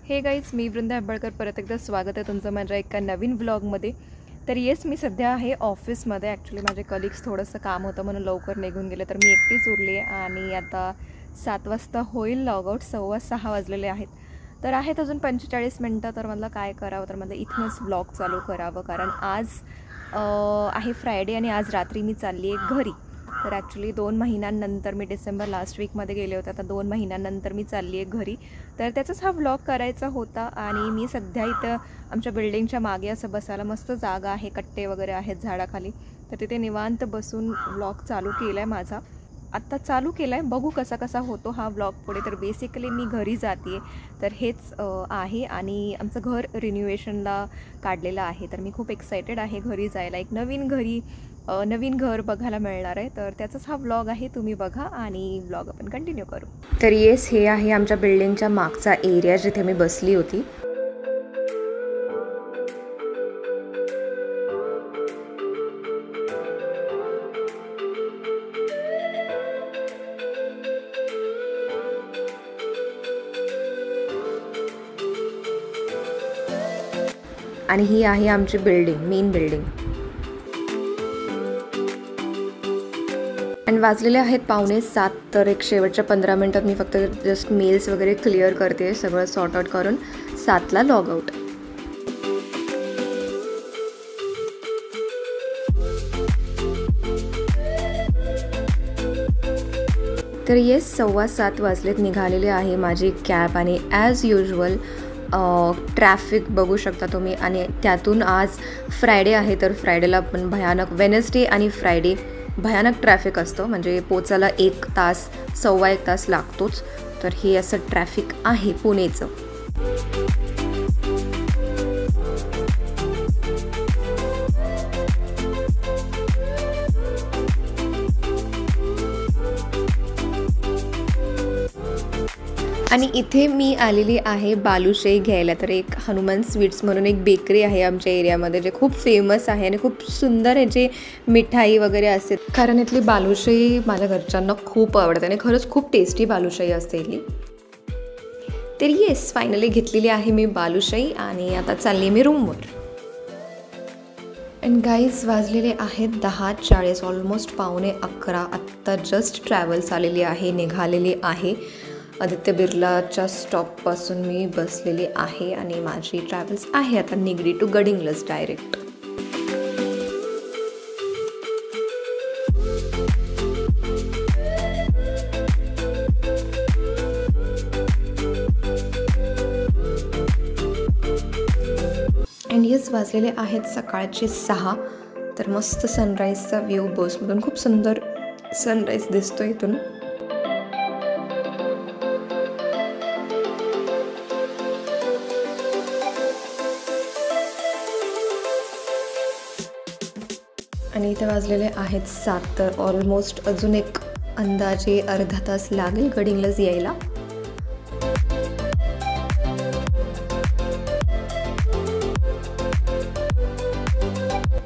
हे गाईज, मी वृंदा हेब्बाळकर परत एकदा स्वागत आहे तुमचं माझ्या एका नवीन व्लॉगमध्ये. तर येस, मी सध्या आहे ऑफिसमध्ये. ॲक्च्युली माझे कलिग्स थोडंसं काम होतं म्हणून लवकर निघून गेले, तर मी एकटीच उरली आहे. आणि आता 7 वाजता होईल लॉगआउट, 6:15 वाजलेले आहेत. तर आहेत अजून 45 मिनटं. तर मला काय करावं, तर मला इथनंच व्लॉग चालू करावं, कारण आज आहे फ्रायडे आणि आज रात्री मी चालली आहे घरी. तर ॲक्च्युली 2 महिन्यांनंतर, मी डिसेंबर लास्ट वीकमध्ये गेले होते, आता 2 महिन्यांनंतर मी चालली आहे घरी. तर त्याचाच हा व्लॉग करायचा होता. आणि मी सध्या इथं आमच्या बिल्डिंगच्या मागे असं बसायला मस्त जागा आहे, कट्टे वगैरे आहेत झाडाखाली, तर तिथे निवांत बसून व्लॉग चालू केला आहे माझा. आत्ता चालू केला आहे, बघू कसा कसा होतो हा व्लॉग पुढे. तर बेसिकली मी घरी जाते, तर हेच आहे. आणि आमचं घर रिन्युएशनला काढलेलं आहे, तर मी खूप एक्सायटेड आहे घरी जायला. एक नवीन घर बघायला मिळणार आहे, तर त्याचाच हा व्लॉग आहे. तुम्ही बघा आणि व्लॉग आपण कंटिन्यू करू. तर येस, हे आहे आमच्या बिल्डिंगच्या मागचा एरिया जिथे मी बसली होती. आणि ही आहे आमची बिल्डिंग, मेन बिल्डिंग. आणि वाजलेले आहेत 6:45. तर एक शेवटच्या 15 मिनटात मी फक्त जस्ट मेल्स वगैरे क्लिअर करते, सगळं सॉर्ट आउट करून 7ला लॉग आउट. तर येस, 7:15 वाजलेत. निघालेले आहे माझी कॅब. आणि ॲज युजल ट्रॅफिक बघू शकता तुम्ही. आणि त्यातून आज फ्रायडे आहे, तर फ्रायडेला पण भयानक, वेनसडे आणि फ्रायडे भयानक ट्रॅफिक असतं. म्हणजे पोचायला 1 तास, 1.25 तास लागतोच. तर हे असं ट्रॅफिक आहे पुणेचं. आणि इथे मी आलेली आहे बालुशाही घ्यायला. तर एक हनुमान स्वीट्स म्हणून एक बेकरी आहे आमच्या एरियामध्ये, जे खूप फेमस आहे आणि खूप सुंदर ह्याची मिठाई वगैरे असते. कारण इथली बालुशाही माझ्या घरच्यांना खूप आवडते आणि खरंच खूप टेस्टी बालुशाही असते इथली. तर येस, फायनली घेतलेली आहे मी बालुशाही आणि आता चालली मी रूमवर. अँड गाईज, वाजलेले आहेत 10:40, ऑलमोस्ट 11:15. आत्ता जस्ट ट्रॅव्हल्स आलेली आहे, निघालेली आहे. आदित्य बिर्लाच्या स्टॉपपासून मी बसलेली आहे आणि माझी ट्रॅव्हल्स आहे आता Nigdi to Gadhinglaj direct. And yes, वाजलेले आहेत सकाळचे 6. तर मस्त सनराईजचा व्ह्यू बसमधून, खूप सुंदर सनराईज दिसतो इथून. आणि इथे वाजलेले आहेत 7. तर ऑलमोस्ट अजून एक अंदाजे अर्धा तास लागेल गडिंग्लज यायला.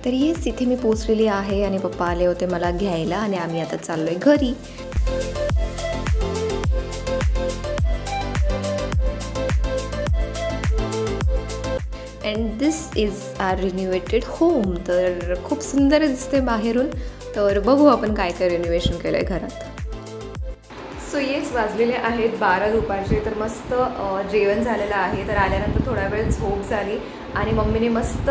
तर येस, इथे मी पोचलेली आहे आणि पप्पा आले होते मला घ्यायला आणि आम्ही आता चाललोय घरी. And this is our renovated home. तर खूप सुंदर दिसते बाहेरून. तर बघू आपण काय काय रिन्युएशन केलं आहे घरात. सो येस, वाजलेले आहेत 12 दुपारचे. तर मस्त जेवण झालेलं आहे. तर आल्यानंतर थोडा वेळ झोप झाली आणि मम्मीने मस्त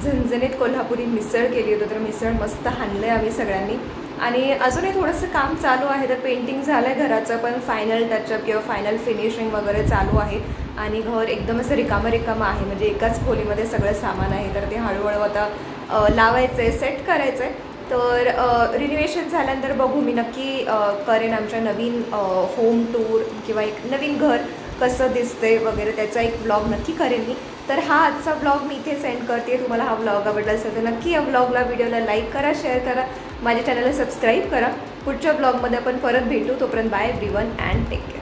झणझणीत कोल्हापुरी मिसळ केली होती. तर मिसळ मस्त हाणलं आहे आम्ही सगळ्यांनी. आणि अजूनही थोडंसं काम चालू आहे. तर पेंटिंग झालं आहे घराचं, पण फायनल टचअप किंवा फायनल फिनिशिंग वगैरे चालू आहे. आणि घर एकदम असं रिकामं आहे, म्हणजे एकाच खोलीमध्ये सगळं सामान आहे. तर ते हळूहळू आता लावायचं आहे, सेट करायचं आहे. तर रिन्युएशन झाल्यानंतर बघू, मी नक्की करेन आमच्या नवीन होम टूर किंवा एक नवीन घर कसं दिसते वगैरे, त्याचा एक व्लॉग नक्की करेन मी. तर हा आजचा व्लॉग मी इथे सेंड करते. तुम्हाला हा व्लॉग आवडला असेल तर नक्की या व्हिडिओला लाईक करा, शेअर करा, माझ्या चॅनलला सबस्क्राईब करा. पुढच्या व्लॉगमध्ये आपण परत भेटू. तोपर्यंत bye everyone and take care.